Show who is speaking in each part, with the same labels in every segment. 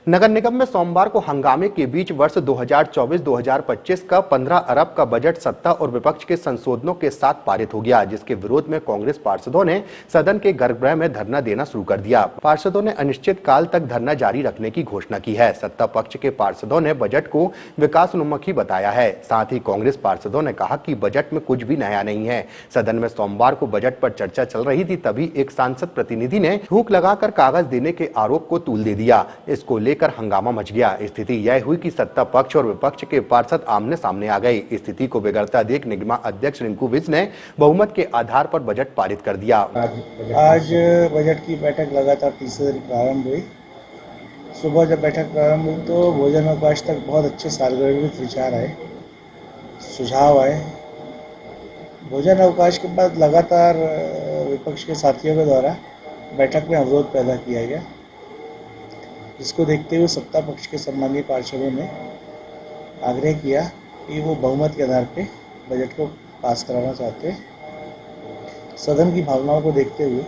Speaker 1: नगर निगम में सोमवार को हंगामे के बीच वर्ष 2024-2025 का 15 अरब का बजट सत्ता और विपक्ष के संशोधनों के साथ पारित हो गया, जिसके विरोध में कांग्रेस पार्षदों ने सदन के गर्भगृह में धरना देना शुरू कर दिया। पार्षदों ने अनिश्चित काल तक धरना जारी रखने की घोषणा की है। सत्ता पक्ष के पार्षदों ने बजट को विकासोन्मुखी बताया है। साथ ही कांग्रेस पार्षदों ने कहा कि बजट में कुछ भी नया नहीं है। सदन में सोमवार को बजट पर चर्चा चल रही थी, तभी एक सांसद प्रतिनिधि ने थूक लगाकर कागज देने के आरोप को तूल दे दिया। इसको लेकर हंगामा मच गया। स्थिति यह हुई कि सत्ता पक्ष और विपक्ष के पार्षद आमने सामने आ गए। स्थिति को बिगड़ता देख निगमा अध्यक्ष रिंकू विज ने बहुमत के आधार पर बजट पारित कर दिया।
Speaker 2: आज बजट की बैठक लगातार तीसरे दिन प्रारंभ हुई। सुबह जब बैठक प्रारंभ हुई तो भोजन अवकाश तक बहुत अच्छे सार्वजनिक विचार आए, सुझाव आए। भोजन अवकाश के बाद लगातार विपक्ष के साथियों के द्वारा बैठक में अवरोध पैदा किया गया, जिसको देखते हुए सत्ता पक्ष के सम्मानीय पार्षदों ने आग्रह किया कि वो बहुमत के आधार पे बजट को पास कराना चाहते हैं। सदन की भावनाओं को देखते हुए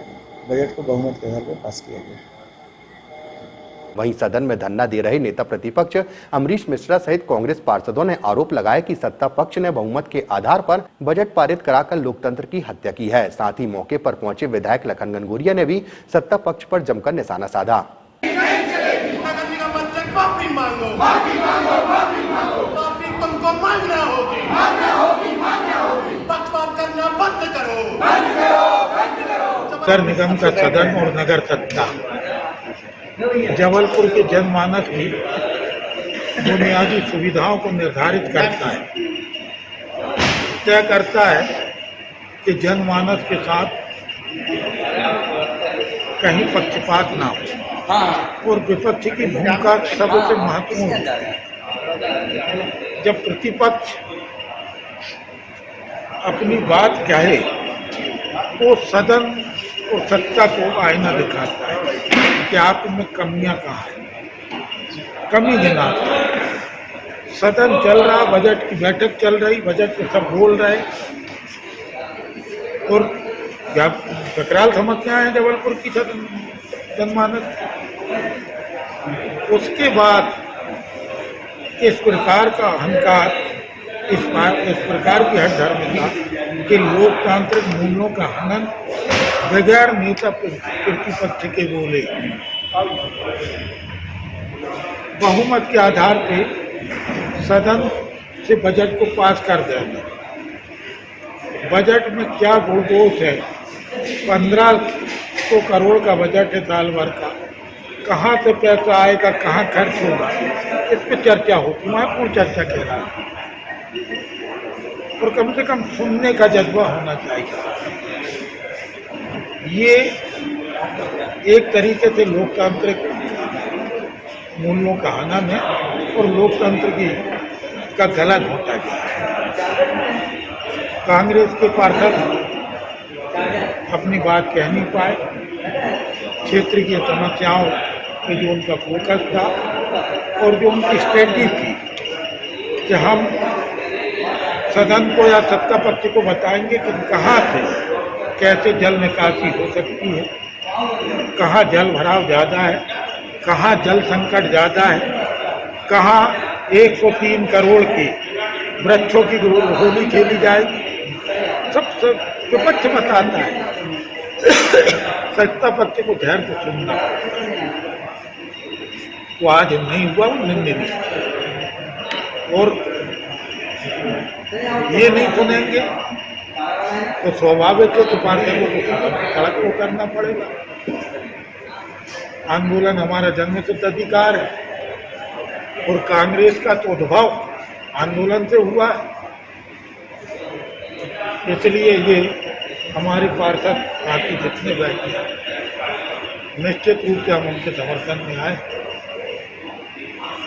Speaker 2: बजट को बहुमत के आधार पर पास किया गया।
Speaker 1: वहीं सदन में धरना दे रहे नेता प्रतिपक्ष अमरीश मिश्रा सहित कांग्रेस पार्षदों ने आरोप लगाया कि सत्ता पक्ष ने बहुमत के आधार पर बजट पारित कराकर लोकतंत्र की हत्या की है। साथ ही मौके पर पहुंचे विधायक लखन घनघोरिया ने भी सत्ता पक्ष पर जमकर निशाना साधा।
Speaker 3: माफी मांगो, माफी मांगो, माफी मांगो, माफी तुमको मांगना होगी, मांगना होगी, मांगना होगी। बकवास करना बंद करो, बंद करो, बंद करो।
Speaker 4: नगर निगम का सदन और नगर सत्ता जबलपुर के जनमानस की बुनियादी सुविधाओं को निर्धारित करता है, तय करता है कि जनमानस के साथ कहीं पक्षपात ना हो और विपक्ष की भूमिका सबसे महत्वपूर्ण है। जब प्रतिपक्ष अपनी बात कहे तो सदन और सत्ता को आईना दिखाता है कि आप में कमियां कहाँ हैं, कमी गिनाता है। सदन चल रहा, बजट की बैठक चल रही, बजट को सब बोल रहे और टकराल समस्या है जबलपुर की जनमानस। उसके बाद इस प्रकार का अहंकार, इस प्रकार की हठधर्मिता कि लोकतांत्रिक मूल्यों का हनन बगैर नेता प्रतिपक्ष के बोले बहुमत के आधार पर सदन से बजट को पास कर देना। बजट में क्या गुणदोष है? 1500 करोड़ का बजट है साल भर का, कहाँ से पैसा आएगा, कहाँ खर्च होगा, इस पर चर्चा होती, महत्वपूर्ण चर्चा कह रहा है। और कम से कम सुनने का जज्बा होना चाहिए। ये एक तरीके से लोकतांत्रिक मूल्यों का हनन है और लोकतंत्र का गला घोटा गया। कांग्रेस के पार्षद अपनी बात कह नहीं पाए। क्षेत्र की समस्याओं पे जो उनका फोकस था और जो उनकी स्ट्रेटजी थी कि हम सदन को या सत्ता पक्ष को बताएंगे कि कहाँ से कैसे जल निकासी हो सकती है, कहाँ जल भराव ज़्यादा है, कहाँ जल संकट ज़्यादा है, कहाँ 103 करोड़ की वृक्षों की होली खेली जाएगी, सब विपक्ष बताता है। सत्ता पक्ष को ध्यान से सुनना, वो आज नहीं हुआ, वो निंदनीय और ये नहीं सुनेंगे तो स्वाभाविक है कि पार्षदों को सड़क को करना पड़ेगा। आंदोलन हमारा जन्मसिद्ध अधिकार है और कांग्रेस का तो उद्भव आंदोलन से हुआ है। इसलिए ये हमारे पार्षद साथी जितने बैठे हैं, निश्चित रूप से हम उनके समर्थन में आए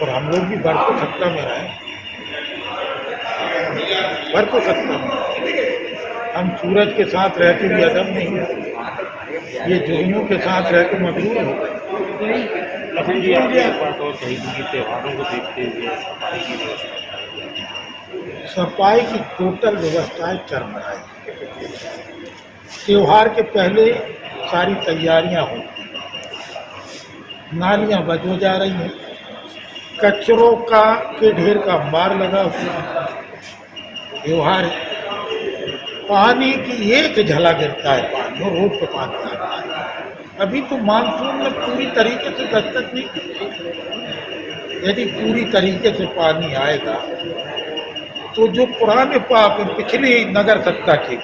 Speaker 4: और हम लोग भी बरसों सत्ता में रहे, बरसों सत्ता में। हम सूरज के साथ रहते भी अदम नहीं हुए, ये जुर्मों के साथ रहकर मजबूर हो गए।
Speaker 5: त्योहारों को देखते हुए
Speaker 4: सफाई की टोटल व्यवस्थाएं चरमराई। त्योहार के पहले सारी तैयारियां होती, नालियां बजो जा रही हैं, कचरों का के ढेर का अंबार लगा हुआ व्यवहार है। पानी की एक झलक गिरता है पानी और रोड पे पानी आता है। अभी तो मानसून में पूरी तरीके से दस्तक नहीं की। यदि पूरी तरीके से पानी आएगा तो जो पुराने पिछली नगर सत्ता की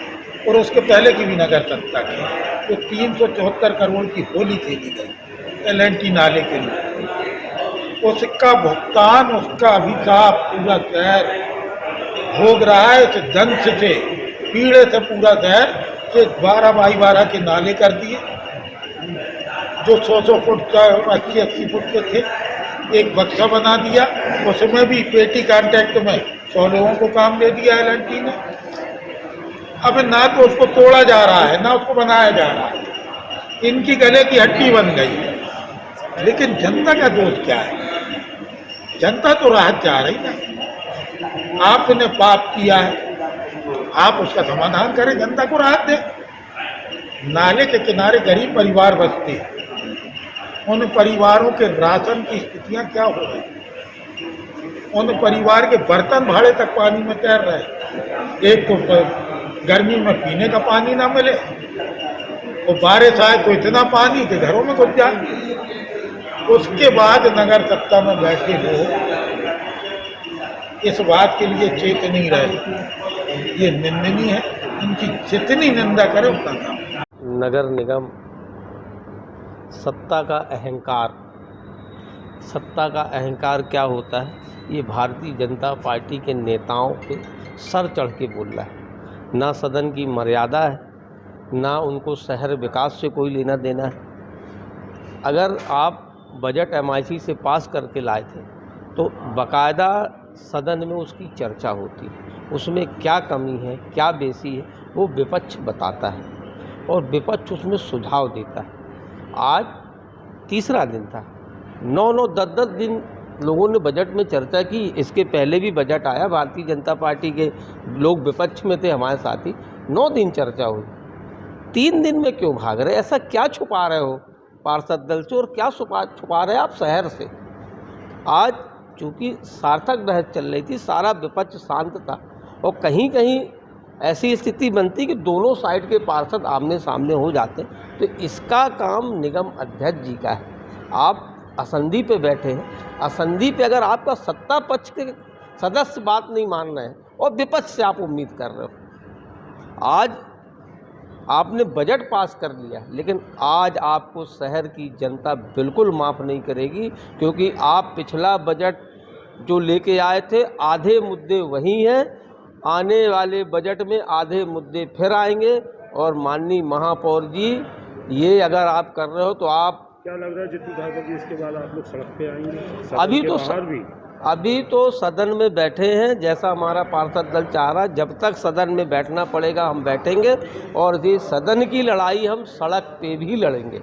Speaker 4: और उसके पहले की भी नगर सत्ता की तो 374 करोड़ की होली खेली गई LNT नाले के लिए, उसका भुगतान, उसका अभिशाप पूरा शहर भोग रहा है। इस दंश से पीड़े से पूरा शहर के 12x12 के नाले कर दिए जो 100 फुट का 80 फुट के थे, एक बक्सा बना दिया, उसमें भी पेटी कॉन्ट्रैक्ट में 100 लोगों को काम दे दिया LNT ने। अब ना तो उसको तोड़ा जा रहा है ना उसको बनाया जा रहा है, इनकी गले की हड्डी बन गई। लेकिन जनता का दोष क्या है? जनता तो राहत चाह रही है। आपने पाप किया है, आप उसका समाधान करें, जनता को राहत दें। नाले के किनारे गरीब परिवार बसते हैं, उन परिवारों के राशन की स्थितियां क्या हो रही, उन परिवार के बर्तन भाड़े तक पानी में तैर रहे। एक तो गर्मी में पीने का पानी ना मिले और बारिश आए तो इतना पानी कि घरों में घुस जाए। उसके बाद नगर सत्ता में बैठे लोग इस बात के लिए चेत नहीं रहे। ये निंदनीय है, इनकी जितनी निंदा करे उतना कम।
Speaker 5: नगर निगम सत्ता का अहंकार क्या होता है, ये भारतीय जनता पार्टी के नेताओं पे सर चढ़ के बोल रहा है। ना सदन की मर्यादा है, ना उनको शहर विकास से कोई लेना देना है। अगर आप बजट MIC से पास करके लाए थे तो बाकायदा सदन में उसकी चर्चा होती है, उसमें क्या कमी है क्या बेसी है वो विपक्ष बताता है और विपक्ष उसमें सुझाव देता है। आज तीसरा दिन था, 9-10 दिन लोगों ने बजट में चर्चा की। इसके पहले भी बजट आया, भारतीय जनता पार्टी के लोग विपक्ष में थे, हमारे साथी, 9 दिन चर्चा हुई। 3 दिन में क्यों भाग रहे? ऐसा क्या छुपा रहे हो पार्षद दल से और क्या छुपा रहे आप शहर से? आज चूँकि सार्थक बहस चल रही थी, सारा विपक्ष शांत था और कहीं कहीं ऐसी स्थिति बनती कि दोनों साइड के पार्षद आमने सामने हो जाते, तो इसका काम निगम अध्यक्ष जी का है। आप असंधि पे बैठे हैं, असंधि पे अगर आपका सत्ता पक्ष के सदस्य बात नहीं मान रहे हैं और विपक्ष से आप उम्मीद कर रहे हो। आज आपने बजट पास कर लिया, लेकिन आज आपको शहर की जनता बिल्कुल माफ़ नहीं करेगी, क्योंकि आप पिछला बजट जो लेके आए थे आधे मुद्दे वही हैं, आने वाले बजट में आधे मुद्दे फिर आएंगे। और माननीय महापौर जी, ये अगर आप कर रहे हो तो आप
Speaker 6: क्या लग रहा है जितनी धारा इसके बाद आप लोग सड़क पे आएंगे?
Speaker 5: अभी तो सदन में बैठे हैं, जैसा हमारा पार्षद दल चाह रहा है। जब तक सदन में बैठना पड़ेगा हम बैठेंगे और ये सदन की लड़ाई हम सड़क पे भी लड़ेंगे।